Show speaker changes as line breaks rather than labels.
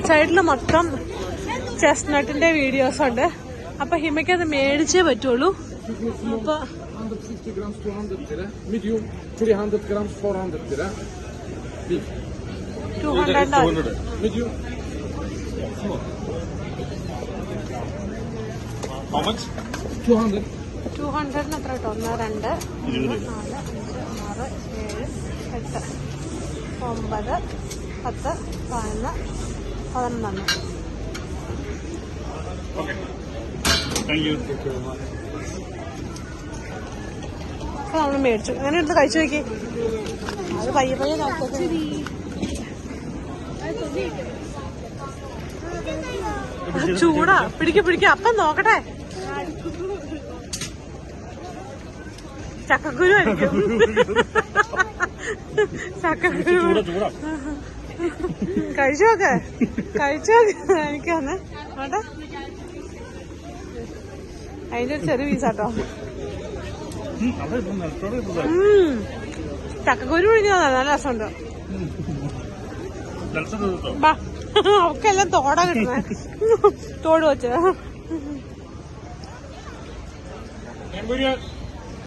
Road സൈഡിൽ മൊത്തം ചെസ്റ്റ്നട്ടിന്റെ videos ഉണ്ട്. അപ്പൊ ഹിമയ്ക്ക് അത് മേടിച്ചേ പറ്റുള്ളൂ. അപ്പൊ
150 grams 200 lira. Medium 300 grams 400 lira. Big.
200.
Medium.
How much?
200.
200 എത്ര കേട്ടോ? 1, 2, 3, 4, 5, 6, 7, 8, 9, 10, 11, 11.
Okay. Thank you.
നമ്മള് മേടിച്ചു. അങ്ങനെ എടുത്ത് കഴിച്ചു നോക്കി. അത് പയ്യെ പയ്യെ ചൂടാ. പിടിക്ക അപ്പം നോക്കട്ടെ. ചക്കക്കുരു ആയിരിക്കും. ചക്കക്കുരു കഴിച്ചു നോക്ക്. എനിക്ക് വന്ന് നോട്ടെ. അതിന്റെ ഒരു ചെറിയ പീസാട്ടോ. ചക്കക്കുരു പിടിക്കുന്നതാ. നല്ല രസമുണ്ട്. അവക്കെല്ലാം തോടാ കിട്ടുന്നേ. തോട് വെച്ച്